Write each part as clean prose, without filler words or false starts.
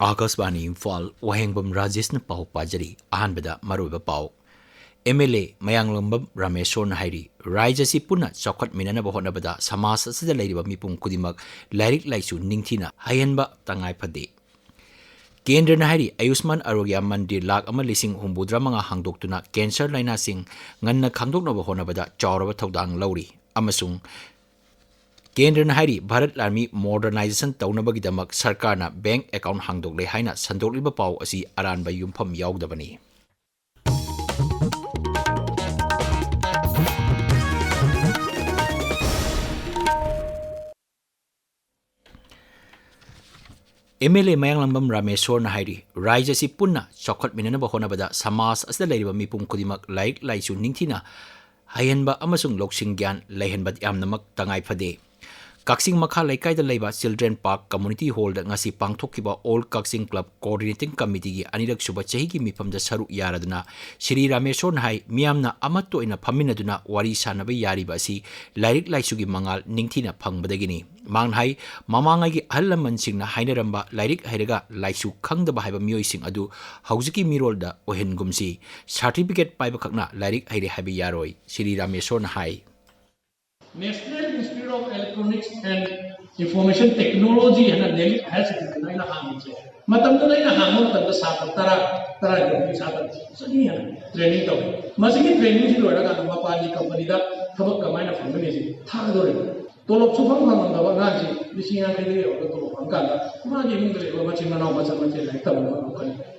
Akasbani Imphal Wahengbam Rajesh na pau pajari ahanbada maruba pau MLA Mayanglambam Rameshon Hairi Rajasi Puna Chokot Minana Bahonabada Samas Sida Lady Mipum Kudimak Lyric Laisu Ningtina Hayanba Tangai Pade Kendra Nahari Ayusman Arogya Mandir Lag Amalising Humbudra Manga Hangdoktuna Cancer Laina Sing Nganna Kangdok Bahonabada Choraba Todang Lauri Amasung Kendra Nahari Bharat Army Modernization Taunabagidamak Sarkarna Bank Account Hangdok Le Haina Sandokliba Pau Asi Aran by Yumpam Yaudabani. MLA Mayanglambam Rajesh Hairi Rajasi Puna Chokot Minana Bahonabada Samas as the Lady Mipum Kudimak like Laisu Ningtina Hayanba Amasung Loksing Gyan Lahenbat Yamnamak Tangai Pade Kaksing Makha Laikai the Leba Children Park Community Hall Ngasi Pangtokiba Old Kaksing Club Coordinating Committee Anidak Suba Chehiki Mipam the Saru Yaraduna Shri Ramesh Hai Miamna Amato in a Paminaduna Wari Sanabe Yaribasi Lyric Laisugi Mangal Ningtina Pang Badagini Manghai Mamangagi Alaman Singna Haineramba Lyric Hairaga Laisu Kang the Bahaba Muising Adu Hauziki Mirolda Ohen Gumsi Certificate Pibakakna Lyric Haire Habi Yaroi Shri Ramesh Hai National Institute of Electronics and Information Technology has training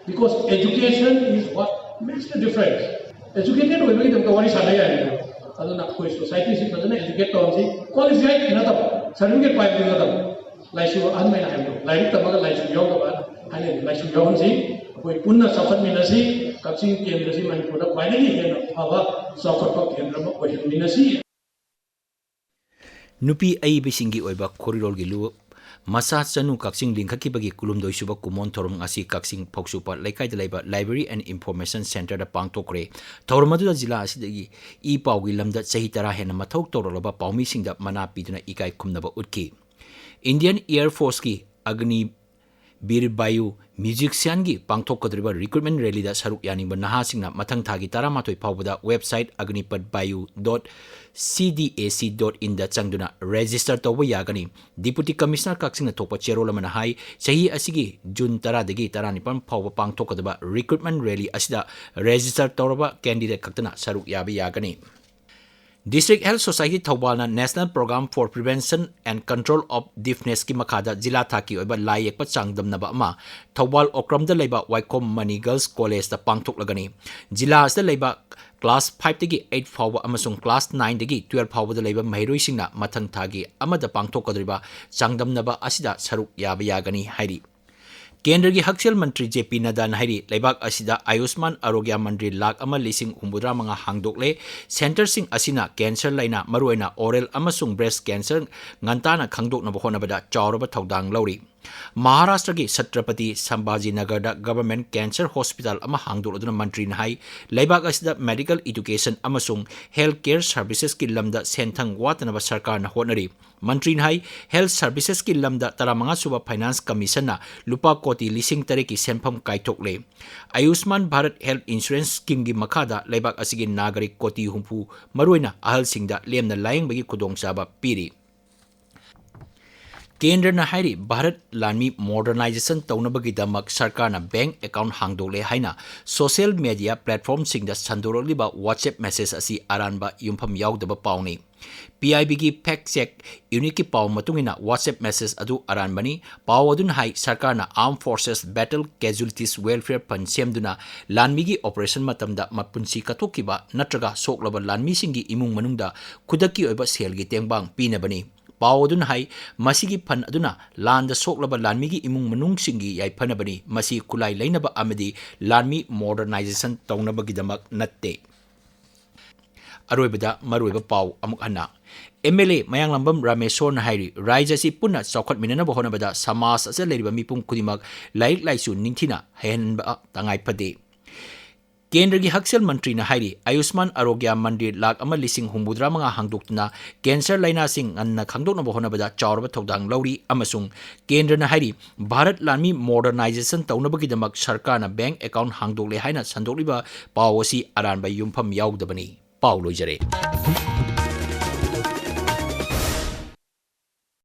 because education is what makes the difference. Educated will society is educate qualified certificate pipe like you like Punna Safat Minasi, Kapsing Kendresi Manipura, finally Hava Sokot Kendra Minasi. Nupi ay bisingi oiba koridor gilu Masa Sanu Kaksing Linkaki Bagi Kulum Doisuba Kumon Torum Asi Kaksing Poksupa Laikai the Labor Library and Information Center the Pangtokre Tormadu Zila Asidagi E Paugilam that Sahitara Henamatok Toroloba Paumi Sing the Manapiduna Ikai Kumnaba Utki Indian Air Force Ki Agni Bir Bayu Musician Gi Pangtokadriba Recruitment Rally da Saruk Yani Banahasingna Matang Tagi Taramatoi Pawada website agnipadbayu.cdac.in da Changduna register Toba Yagani Deputy Commissioner Kaksing Topa Cherola Manahai Sahi Asigi June Taradegi Taranipan Pawa Pangtokadaba Recruitment Rally Asida register Toraba candidate Kaktana Saruk Yabi Yagani District Health Society Thawbalna National Program for Prevention and Control of Deafness ki makada Jila Thaki oiba lai yekpa changdamnaba ama Thawbal Okram da leiba Waikom Mani Girls College da pangthok lagani Jila as da leiba Class 5 dagi 8 fawba amasung Class 9 dagi 12 fawba da leiba mahiroi singna mathang thagi amada pangthok kadriba changdamnaba asida saruk yaba yagani hairi Kendra ki Hakshel Mantri JP Nada Nahiri Laibak Asida Ayusman Arogya Mandri Lag Ama Lising Umbudra Manga Hangdokle Center Sing Asina Cancer Laina Maruena Oral Amasung Breast Cancer Ngantana Kangdok Nabahonabada Chauraba Tawdang Lauri Maharashtra ki Satrapati Sambhaji Nagar da Government Cancer Hospital ama hangdok aduna Mantri Nahai Laibak Asida Medical Education Amasung Healthcare Services ki lamda senthang watanaba sarkar na honari Mantri Nahai Health Services ki lamda taramanga suba Finance Commission na lupa koti lising tare ki senpham kaitokle Ayushman Bharat Health Insurance Scheme gi makada Laibak asigi nagarik koti humpu maruina ahal singda lemna layang bagi kudong saba piri Kendra na hairi Bharat Lanmi Modernization Taunabagi Damak Sarkarna Bank Account Hangdole Haina Social Media Platform Singda Sandoroliba WhatsApp Message Asi Aranba Yumpam Yaudaba Pauni PIB ki Fact Check Unit ki Pau Matungina WhatsApp Message Adu Aranbani Pau Adun Hai Sarkarna Armed Forces Battle Casualties Welfare Fund Semduna Lanmi ki Operation Matamda Mapunsi Katokiba Natraga Soklaba Lanmi Singi Imung Manungda Kudaki Oba Selgi Tengbang Pinabani Pau adun hai masigi pan aduna landa soklaba lanmi gi imung manung singi yai panabani masi kulai lainaba amadi lanmi modernization taunaba gidamak natte aroibada maroiba pau amuk hana MLA Mayanglambam Rajesh Hairi Rajasi Puna Chokot Minana Bahonabada Samas asa leriba mipum kudimak laik laisu ningthina hayanba tangai pade केंद्र की हक्सेल मंत्री ने हाइरी आयुष्मान आरोग्य मंदिर लाख अमा लिसिंग हुमुद्रा मंगा हांगदोक्तुना cancer लाइना सिंग अन्ना खांगदोक्नबा होनाबदा चावरबा थौदांग लौरी अमसुंग केंद्र ने हाइरी भारत लामी मॉडर्नाइजेशन तौनबगीदमक सरकारना बैंक अकाउंट हांगदोक्ले हाइना संदोक्लिबा पाव असी अरानबा युमफम याउदबनी पाव लोइजरे।